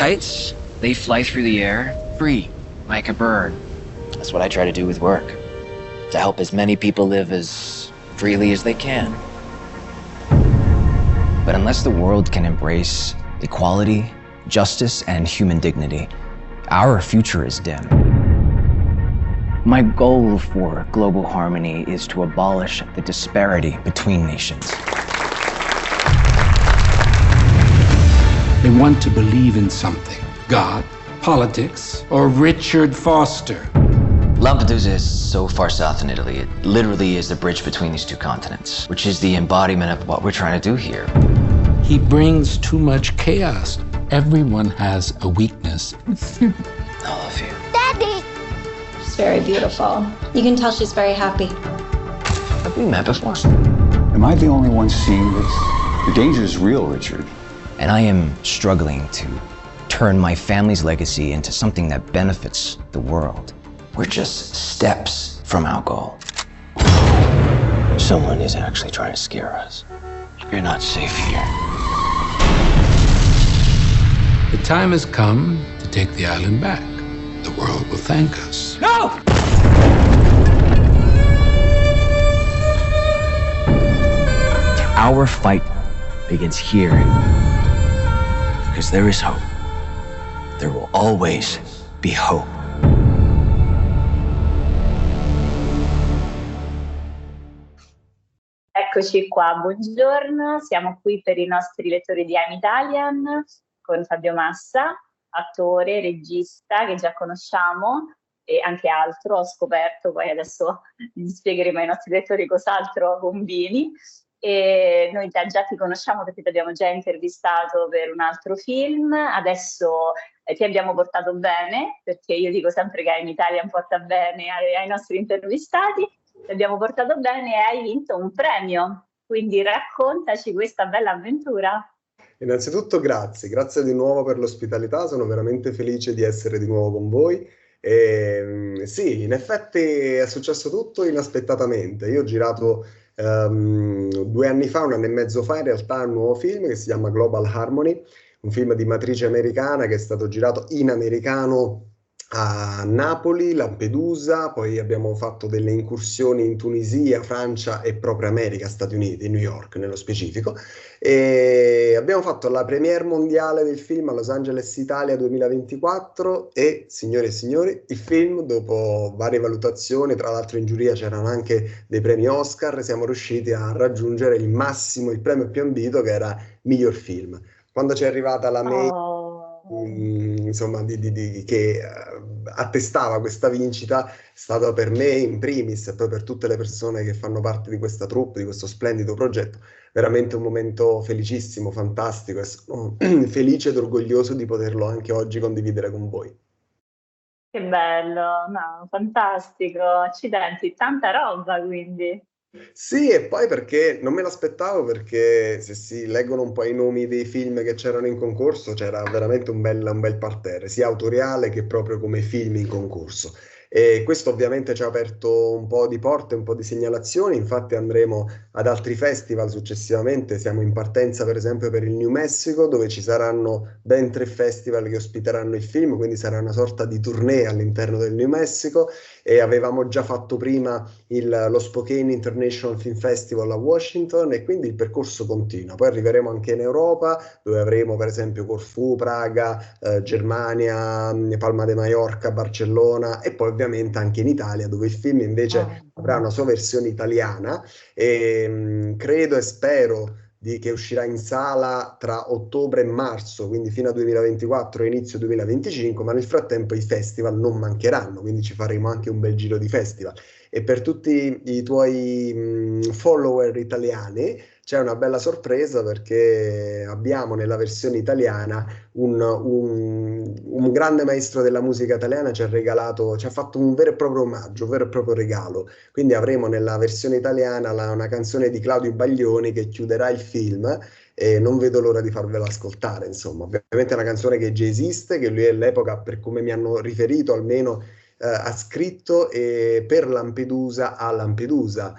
kites, they fly through the air, free, like a bird. That's what I try to do with work, to help as many people live as freely as they can. But unless the world can embrace equality, justice, and human dignity, our future is dim. My goal for global harmony is to abolish the disparity between nations. They want to believe in something. God, politics, or Richard Foster. Lampedusa is so far south in Italy, it literally is the bridge between these two continents, which is the embodiment of what we're trying to do here. He brings too much chaos. Everyone has a weakness. I love you. Daddy! She's very beautiful. You can tell she's very happy. Have we met before? Am I the only one seeing this? The danger is real, Richard. And I am struggling to turn my family's legacy into something that benefits the world. We're just steps from our goal. Someone is actually trying to scare us. You're not safe here. The time has come to take the island back. The world will thank us. No! Our fight begins here. Because there is hope. There will always be hope. Eccoci qua, buongiorno, siamo qui per i nostri lettori di I'm Italian con Fabio Massa, attore, regista che già conosciamo e anche altro, ho scoperto, poi adesso vi spiegheremo ai nostri lettori cos'altro combini. E noi già ti conosciamo perché ti abbiamo già intervistato per un altro film, adesso ti abbiamo portato bene, perché io dico sempre che I'm Italian porta bene ai nostri intervistati, ti abbiamo portato bene e hai vinto un premio, quindi raccontaci questa bella avventura. Innanzitutto grazie di nuovo per l'ospitalità, sono veramente felice di essere di nuovo con voi. Sì, in effetti è successo tutto inaspettatamente, io ho girato 2 anni fa, 1 anno e mezzo fa in realtà un nuovo film che si chiama Global Harmony, un film di matrice americana che è stato girato in americano a Napoli, Lampedusa, poi abbiamo fatto delle incursioni in Tunisia, Francia e proprio America, Stati Uniti, New York nello specifico, e abbiamo fatto la premiere mondiale del film a Los Angeles, Italia 2024 e, signore e signori, il film dopo varie valutazioni, tra l'altro in giuria c'erano anche dei premi Oscar, siamo riusciti a raggiungere il massimo, il premio più ambito che era miglior film. Quando ci è arrivata la mail insomma, che attestava questa vincita, è stato per me in primis e poi per tutte le persone che fanno parte di questa troupe, di questo splendido progetto, veramente un momento felicissimo, fantastico e sono felice ed orgoglioso di poterlo anche oggi condividere con voi. Che bello, no, fantastico, accidenti, tanta roba quindi. Sì, e poi perché non me l'aspettavo, perché se si leggono un po' i nomi dei film che c'erano in concorso c'era veramente un bel parterre, sia autoriale che proprio come film in concorso. E questo ovviamente ci ha aperto un po' di porte, un po' di segnalazioni, infatti andremo ad altri festival successivamente, siamo in partenza per esempio per il New Mexico, dove ci saranno ben 3 festival che ospiteranno il film, quindi sarà una sorta di tournée all'interno del New Mexico, e avevamo già fatto prima lo Spokane International Film Festival a Washington e quindi il percorso continua. Poi arriveremo anche in Europa, dove avremo per esempio Corfù, Praga, Germania, Palma de Mallorca, Barcellona e poi ovviamente anche in Italia, dove il film invece avrà una sua versione italiana e credo e spero che uscirà in sala tra ottobre e marzo, quindi fino a 2024 e inizio 2025, ma nel frattempo i festival non mancheranno, quindi ci faremo anche un bel giro di festival. E per tutti i tuoi follower italiani c'è una bella sorpresa, perché abbiamo nella versione italiana un grande maestro della musica italiana ci ha fatto un vero e proprio omaggio, un vero e proprio regalo. Quindi avremo nella versione italiana una canzone di Claudio Baglioni che chiuderà il film e non vedo l'ora di farvela ascoltare. Insomma, ovviamente è una canzone che già esiste, che lui all'epoca, per come mi hanno riferito almeno, ha scritto per Lampedusa a Lampedusa.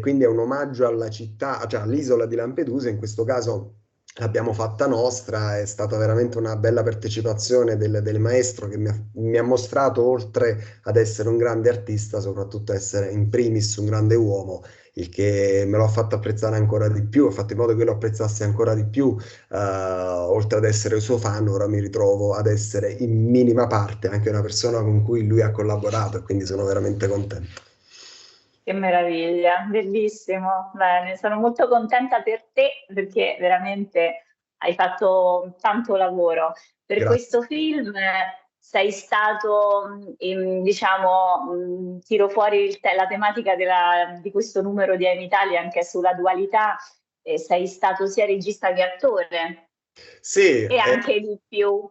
Quindi è un omaggio alla città, cioè all'isola di Lampedusa, in questo caso l'abbiamo fatta nostra, è stata veramente una bella partecipazione del maestro che mi ha mostrato, oltre ad essere un grande artista, soprattutto essere in primis un grande uomo, il che me lo ha fatto apprezzare ancora di più, ha fatto in modo che io lo apprezzassi ancora di più, oltre ad essere il suo fan, ora mi ritrovo ad essere in minima parte anche una persona con cui lui ha collaborato e quindi sono veramente contento. Che meraviglia, bellissimo. Bene, sono molto contenta per te perché veramente hai fatto tanto lavoro. Per Grazie. questo film sei stato, diciamo, tiro fuori la tematica di questo numero di In Italia anche sulla dualità, sei stato sia regista che attore Sì, e anche di più.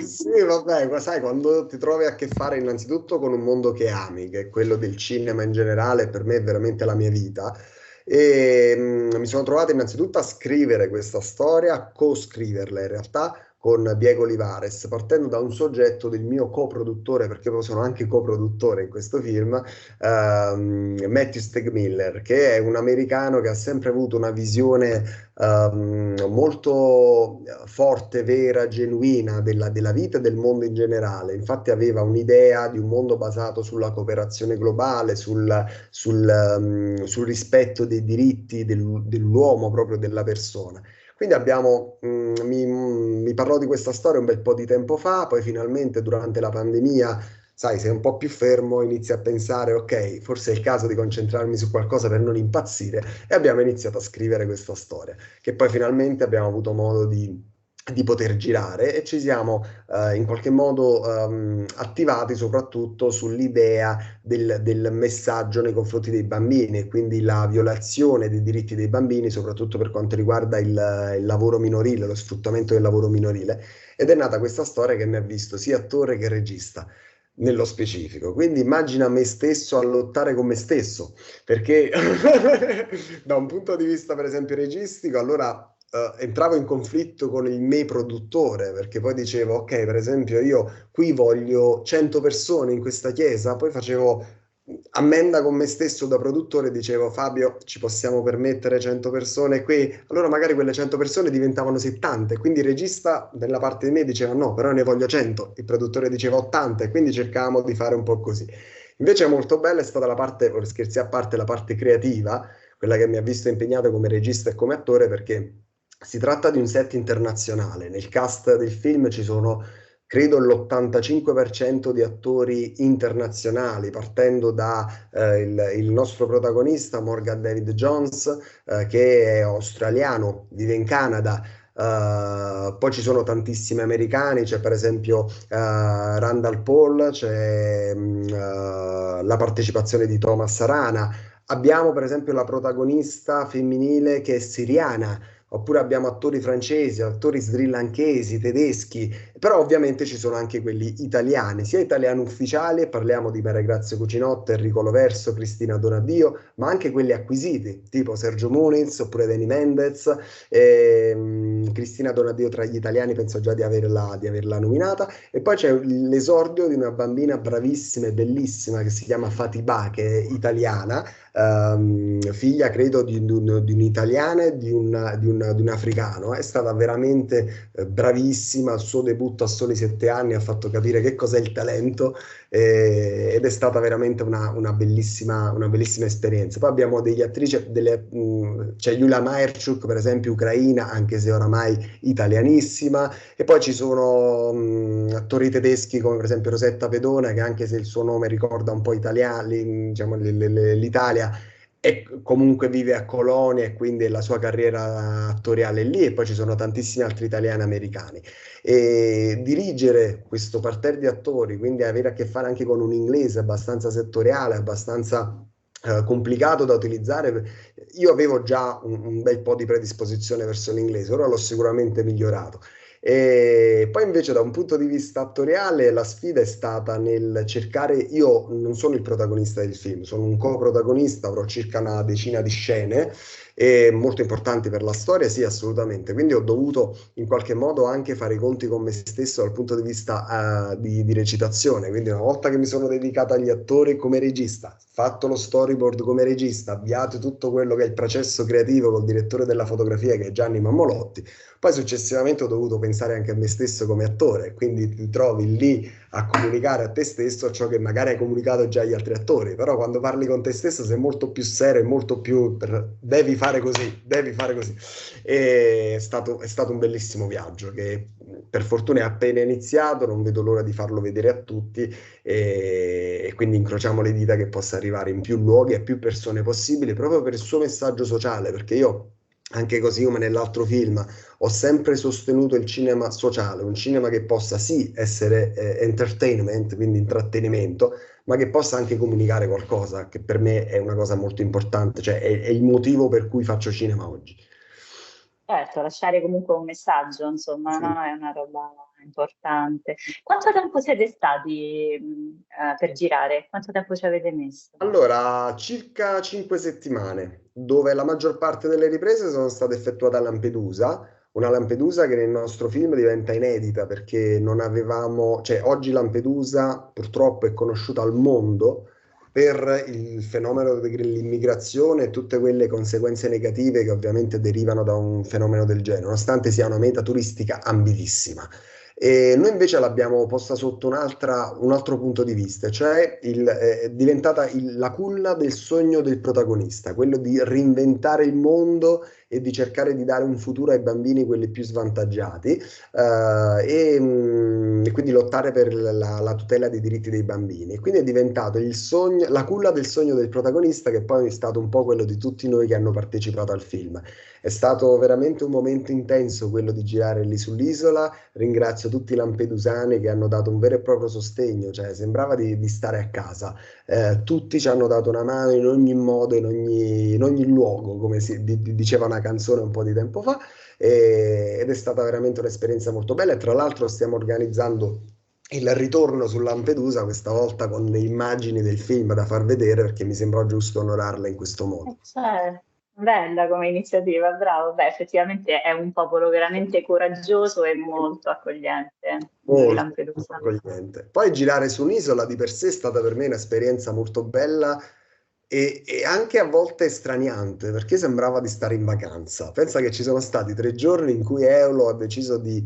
sì, vabbè, ma sai, quando ti trovi a che fare innanzitutto con un mondo che ami, che è quello del cinema in generale, per me è veramente la mia vita, e mi sono trovato innanzitutto a scrivere questa storia, a co-scriverla in realtà con Diego Olivares, partendo da un soggetto del mio coproduttore, perché poi sono anche coproduttore in questo film, Matthew Stegmiller, che è un americano che ha sempre avuto una visione molto forte, vera, genuina della vita e del mondo in generale. Infatti aveva un'idea di un mondo basato sulla cooperazione globale, sul rispetto dei diritti dell'uomo, proprio della persona. Quindi mi parlò di questa storia un bel po' di tempo fa, poi finalmente durante la pandemia, sai, sei un po' più fermo, inizi a pensare, ok, forse è il caso di concentrarmi su qualcosa per non impazzire, e abbiamo iniziato a scrivere questa storia, che poi finalmente abbiamo avuto modo di poter girare e ci siamo in qualche modo attivati soprattutto sull'idea del messaggio nei confronti dei bambini e quindi la violazione dei diritti dei bambini, soprattutto per quanto riguarda il lavoro minorile, lo sfruttamento del lavoro minorile. Ed è nata questa storia che mi ha visto sia attore che regista nello specifico. Quindi immagina me stesso a lottare con me stesso, perché da un punto di vista, per esempio, registico, allora entravo in conflitto con il me produttore, perché poi dicevo, ok, per esempio, io qui voglio 100 persone in questa chiesa, poi facevo ammenda con me stesso da produttore, dicevo, Fabio, ci possiamo permettere 100 persone qui? Allora magari quelle 100 persone diventavano 70, e quindi il regista della parte di me diceva no, però ne voglio 100, il produttore diceva 80, e quindi cercavamo di fare un po' così. Invece molto bella è stata la parte, per scherzi a parte, la parte creativa, quella che mi ha visto impegnato come regista e come attore, perché si tratta di un set internazionale. Nel cast del film ci sono, credo, l'85% di attori internazionali, partendo da il nostro protagonista, Morgan David Jones, che è australiano, vive in Canada. Poi ci sono tantissimi americani, c'è per esempio Randall Paul, c'è la partecipazione di Thomas Arana. Abbiamo per esempio la protagonista femminile che è siriana, oppure abbiamo attori francesi, attori srilanchesi, tedeschi, però ovviamente ci sono anche quelli italiani, sia italiani ufficiali, parliamo di Maria Grazia Cucinotte, Enrico Loverso, Cristina Donadio, ma anche quelli acquisiti, tipo Sergio Muniz, oppure Dani Mendez, Cristina Donadio tra gli italiani penso già di averla nominata, e poi c'è l'esordio di una bambina bravissima e bellissima che si chiama Fatibà, che è italiana, figlia credo di un'italiana e di un africano. È stata veramente bravissima. Al suo debutto a soli 7 anni ha fatto capire che cos'è il talento, ed è stata veramente una bellissima esperienza. Poi abbiamo degli attrici, c'è Yulia Maerchuk per esempio, ucraina, anche se oramai italianissima, e poi ci sono attori tedeschi come per esempio Rosetta Pedona, che anche se il suo nome ricorda un po' diciamo, l'Italia, e comunque vive a Colonia e quindi la sua carriera attoriale è lì. E poi ci sono tantissimi altri italiani americani, e dirigere questo parterre di attori, quindi avere a che fare anche con un inglese abbastanza settoriale, abbastanza complicato da utilizzare. Io avevo già un bel po' di predisposizione verso l'inglese, ora l'ho sicuramente migliorato. E poi invece da un punto di vista attoriale la sfida è stata nel cercare, io non sono il protagonista del film, sono un coprotagonista, avrò circa una decina di scene molto importanti per la storia, sì, assolutamente. Quindi ho dovuto in qualche modo anche fare i conti con me stesso dal punto di vista di recitazione. Quindi una volta che mi sono dedicato agli attori come regista, fatto lo storyboard come regista, avviato tutto quello che è il processo creativo col direttore della fotografia che è Gianni Mammolotti, poi successivamente ho dovuto pensare anche a me stesso come attore, quindi ti trovi lì a comunicare a te stesso ciò che magari hai comunicato già agli altri attori, però quando parli con te stesso sei molto più serio e molto più devi fare così, devi fare così. E è stato un bellissimo viaggio che per fortuna è appena iniziato, non vedo l'ora di farlo vedere a tutti e quindi incrociamo le dita che possa arrivare in più luoghi e a più persone possibili proprio per il suo messaggio sociale, perché io anche così come nell'altro film ho sempre sostenuto il cinema sociale, un cinema che possa sì essere entertainment, quindi intrattenimento, ma che possa anche comunicare qualcosa, che per me è una cosa molto importante, cioè è il motivo per cui faccio cinema oggi. Certo, lasciare comunque un messaggio, insomma, Sì. no? È una roba importante. Quanto tempo siete stati per girare? Quanto tempo ci avete messo? Allora, circa 5 settimane, dove la maggior parte delle riprese sono state effettuate a Lampedusa, una Lampedusa che nel nostro film diventa inedita perché non avevamo, cioè oggi Lampedusa purtroppo è conosciuta al mondo per il fenomeno dell'immigrazione e tutte quelle conseguenze negative che ovviamente derivano da un fenomeno del genere, nonostante sia una meta turistica ambitissima. E noi invece l'abbiamo posta sotto un altro punto di vista, cioè è diventata la culla del sogno del protagonista, quello di reinventare il mondo e di cercare di dare un futuro ai bambini, quelli più svantaggiati, e quindi lottare per la tutela dei diritti dei bambini. E quindi è diventato il sogno, la culla del sogno del protagonista, che poi è stato un po' quello di tutti noi che hanno partecipato al film. È stato veramente un momento intenso quello di girare lì sull'isola. Ringrazio tutti i lampedusani che hanno dato un vero e proprio sostegno, cioè sembrava di stare a casa. Tutti ci hanno dato una mano in ogni modo, in ogni luogo, come diceva una canzone un po' di tempo fa, ed è stata veramente un'esperienza molto bella. E tra l'altro stiamo organizzando il ritorno su Lampedusa, questa volta con le immagini del film da far vedere, perché mi sembrò giusto onorarla in questo modo. Cioè, bella come iniziativa, bravo. Beh, effettivamente è un popolo veramente coraggioso e molto accogliente, quello di Molto, molto Lampedusa. accogliente. Poi girare su un'isola di per sé è stata per me un'esperienza molto bella e anche a volte straniante, perché sembrava di stare in vacanza. Pensa che ci sono stati 3 giorni in cui Eolo ha deciso di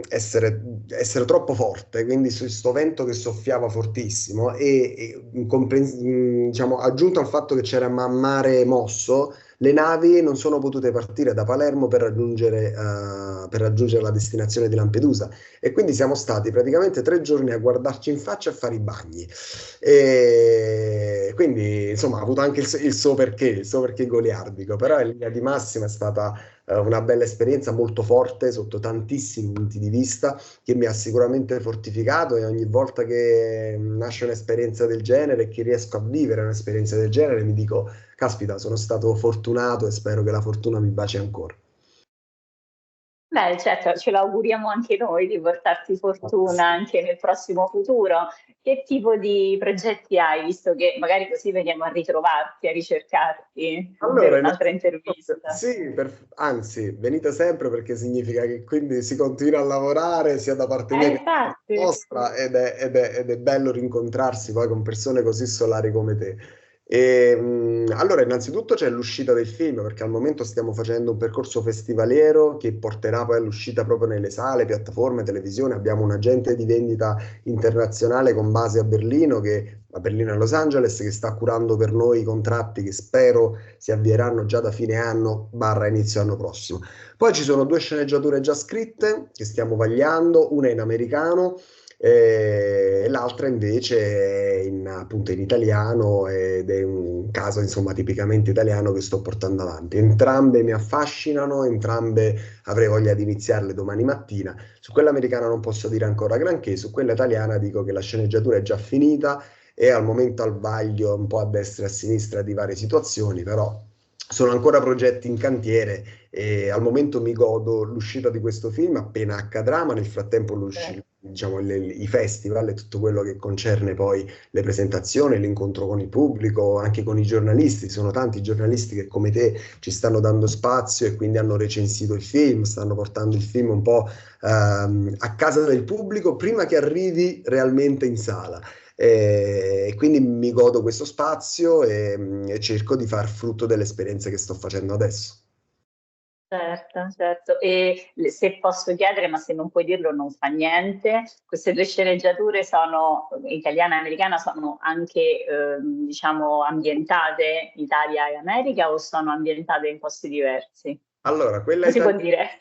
essere troppo forte, quindi su sto vento che soffiava fortissimo diciamo, aggiunto al fatto che c'era mare mosso, le navi non sono potute partire da Palermo per raggiungere la destinazione di Lampedusa e quindi siamo stati praticamente 3 giorni a guardarci in faccia e a fare i bagni. E quindi insomma ha avuto anche il suo perché goliardico, però in linea di massima è stata una bella esperienza molto forte sotto tantissimi punti di vista che mi ha sicuramente fortificato, e ogni volta che nasce un'esperienza del genere e che riesco a vivere un'esperienza del genere mi dico, caspita, sono stato fortunato e spero che la fortuna mi baci ancora. Beh, certo, ce l'auguriamo anche noi di portarti fortuna anche nel prossimo futuro. Che tipo di progetti hai, visto che magari così veniamo a ritrovarti, a ricercarti per Allora, un'altra intervista? sì, anzi, venite sempre perché significa che quindi si continua a lavorare sia da parte mia che da parte Infatti. vostra ed è bello rincontrarsi poi con persone così solari come te. Allora, innanzitutto c'è l'uscita del film, perché al momento stiamo facendo un percorso festivaliero che porterà poi all'uscita proprio nelle sale, piattaforme, televisione. Abbiamo un agente di vendita internazionale con base a Berlino e Los Angeles, che sta curando per noi i contratti che spero si avvieranno già da fine anno barra inizio anno prossimo. Poi ci sono 2 sceneggiature già scritte che stiamo vagliando, una in americano e l'altra invece appunto in italiano, ed è un caso insomma tipicamente italiano che sto portando avanti. Entrambe mi affascinano, entrambe avrei voglia di iniziarle domani mattina. Su quella americana non posso dire ancora granché, su quella italiana dico che la sceneggiatura è già finita e al momento al vaglio un po' a destra e a sinistra di varie situazioni, però sono ancora progetti in cantiere e al momento mi godo l'uscita di questo film appena accadrà, ma nel frattempo diciamo, i festival e tutto quello che concerne poi le presentazioni, l'incontro con il pubblico, anche con i giornalisti. Sono tanti giornalisti che come te ci stanno dando spazio e quindi hanno recensito il film, stanno portando il film un po' a casa del pubblico prima che arrivi realmente in sala. E quindi mi godo questo spazio e cerco di far frutto delle esperienze che sto facendo adesso. Certo, certo. E se posso chiedere, ma se non puoi dirlo non fa niente, queste due sceneggiature sono, italiana e americana, sono anche diciamo ambientate Italia e America o sono ambientate in posti diversi? Allora, quella Non si può italiana... dire.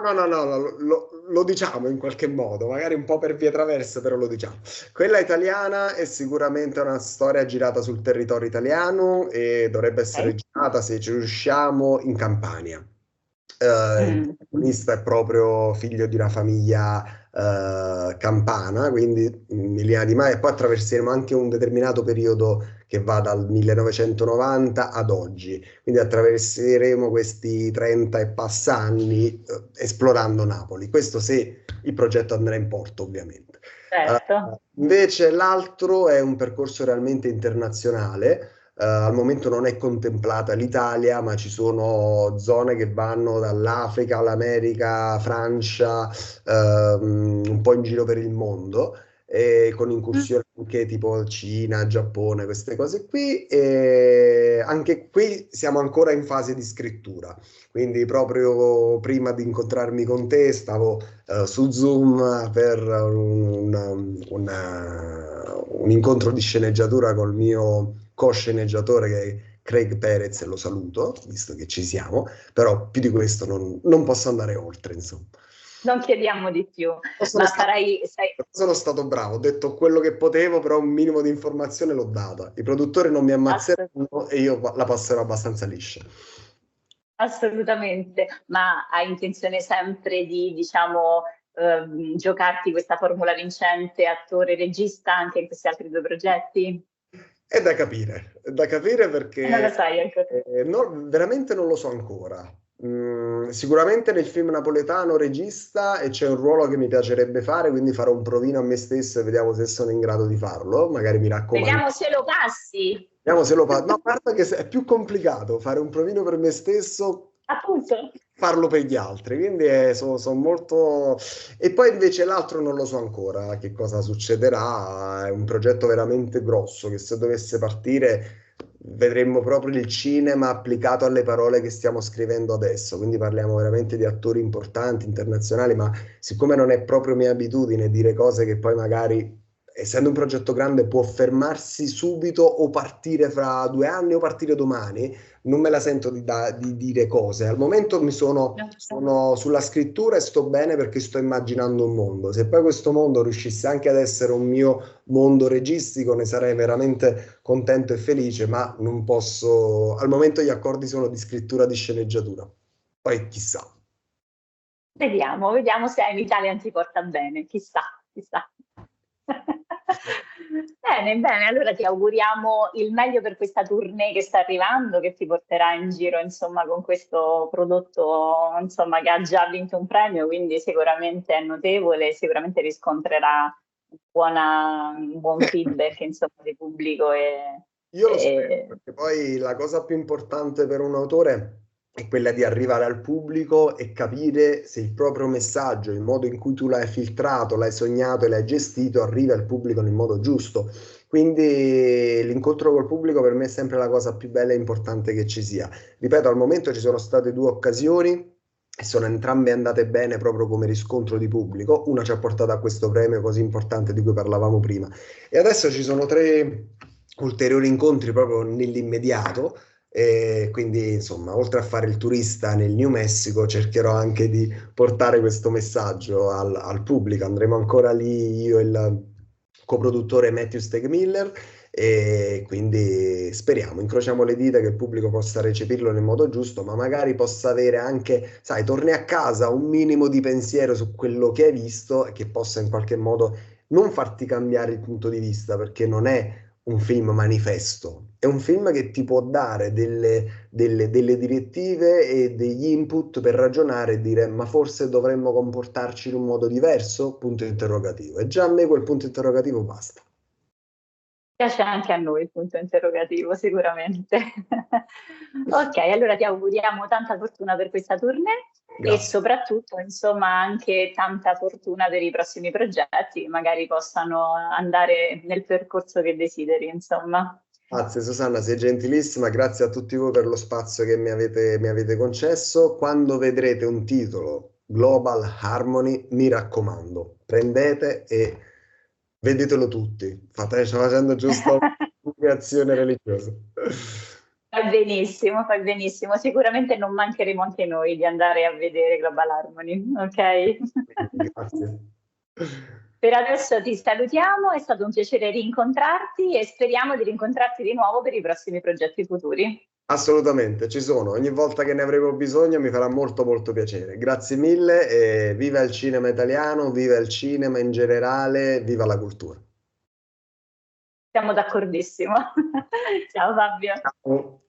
No, lo diciamo in qualche modo, magari un po' per vie traverse, però lo diciamo. Quella italiana è sicuramente una storia girata sul territorio italiano e dovrebbe essere Ok. girata, se ci riusciamo, in Campania. Il Mm. protagonista è proprio figlio di una famiglia campana, quindi in linea di mare, e poi attraverseremo anche un determinato periodo che va dal 1990 ad oggi, quindi attraverseremo questi 30 e passa anni esplorando Napoli. Questo se il progetto andrà in porto, ovviamente. Certo. Invece l'altro è un percorso realmente internazionale. Al momento non è contemplata l'Italia, ma ci sono zone che vanno dall'Africa all'America, Francia, un po' in giro per il mondo, e con incursioni anche tipo Cina, Giappone, queste cose qui. E anche qui siamo ancora in fase di scrittura, quindi proprio prima di incontrarmi con te stavo su Zoom per un incontro di sceneggiatura col mio co-sceneggiatore che è Craig Perez, e lo saluto, visto che ci siamo, però più di questo non posso andare oltre, insomma. Non chiediamo di più, Sono ma stato, sono stato bravo, ho detto quello che potevo, però un minimo di informazione l'ho data. I produttori non mi ammazzeranno e io la passerò abbastanza liscia. assolutamente, ma hai intenzione sempre di, diciamo, giocarti questa formula vincente, attore, regista, anche in questi altri due progetti? È da capire Non lo perché sai ancora. veramente non lo so ancora. Sicuramente nel film napoletano regista e c'è un ruolo che mi piacerebbe fare, quindi farò un provino a me stesso e vediamo se sono in grado di farlo. Magari mi raccomando. Vediamo se lo passi. Vediamo se lo fa. No, guarda che è più complicato fare un provino per me stesso, Appunto. farlo per gli altri. Quindi sono molto. E poi invece l'altro non lo so ancora che cosa succederà. È un progetto veramente grosso che se dovesse partire vedremmo proprio il cinema applicato alle parole che stiamo scrivendo adesso. Quindi parliamo veramente di attori importanti, internazionali, ma siccome non è proprio mia abitudine dire cose che poi magari essendo un progetto grande può fermarsi subito o partire fra 2 anni o partire domani, non me la sento di dire cose. Al momento sono sulla scrittura e sto bene perché sto immaginando un mondo. Se poi questo mondo riuscisse anche ad essere un mio mondo registico, ne sarei veramente contento e felice, ma non posso. Al momento gli accordi sono di scrittura, di sceneggiatura. Poi chissà. Vediamo se in Italia ti porta bene, chissà, chissà. Bene, allora ti auguriamo il meglio per questa tournée che sta arrivando, che ti porterà in giro, insomma, con questo prodotto, insomma, che ha già vinto un premio, quindi sicuramente è notevole, sicuramente riscontrerà un buon feedback, insomma, di pubblico Io lo spero, perché poi la cosa più importante per un autore è quella di arrivare al pubblico e capire se il proprio messaggio, il modo in cui tu l'hai filtrato, l'hai sognato e l'hai gestito, arriva al pubblico nel modo giusto. Quindi l'incontro col pubblico per me è sempre la cosa più bella e importante che ci sia. Ripeto, al momento ci sono state 2 occasioni e sono entrambe andate bene proprio come riscontro di pubblico. Una ci ha portato a questo premio così importante di cui parlavamo prima. E adesso ci sono 3 ulteriori incontri proprio nell'immediato. E quindi, insomma, oltre a fare il turista nel New Mexico, cercherò anche di portare questo messaggio al pubblico. Andremo ancora lì io e il coproduttore Matthew Stegmiller e quindi speriamo, incrociamo le dita che il pubblico possa recepirlo nel modo giusto, ma magari possa avere anche, sai, torni a casa un minimo di pensiero su quello che hai visto e che possa in qualche modo non farti cambiare il punto di vista, perché non è un film manifesto, è un film che ti può dare delle direttive e degli input per ragionare e dire ma forse dovremmo comportarci in un modo diverso? Punto interrogativo. E già a me quel punto interrogativo basta. Piace anche a noi il punto interrogativo, sicuramente. Ok, allora ti auguriamo tanta fortuna per questa tournée e Grazie. soprattutto, insomma, anche tanta fortuna per i prossimi progetti, che magari possano andare nel percorso che desideri, insomma. Grazie Susanna, sei gentilissima, grazie a tutti voi per lo spazio che mi avete concesso. Quando vedrete un titolo Global Harmony, mi raccomando, prendete e vedetelo tutti. Sto facendo giusto un'azione religiosa. Fai benissimo. Sicuramente non mancheremo anche noi di andare a vedere Global Harmony, ok? Grazie. Per adesso ti salutiamo, è stato un piacere rincontrarti e speriamo di rincontrarti di nuovo per i prossimi progetti futuri. Assolutamente, ci sono. Ogni volta che ne avremo bisogno mi farà molto molto piacere. Grazie mille e viva il cinema italiano, viva il cinema in generale, viva la cultura. Siamo d'accordissimo. Ciao Fabio. Ciao.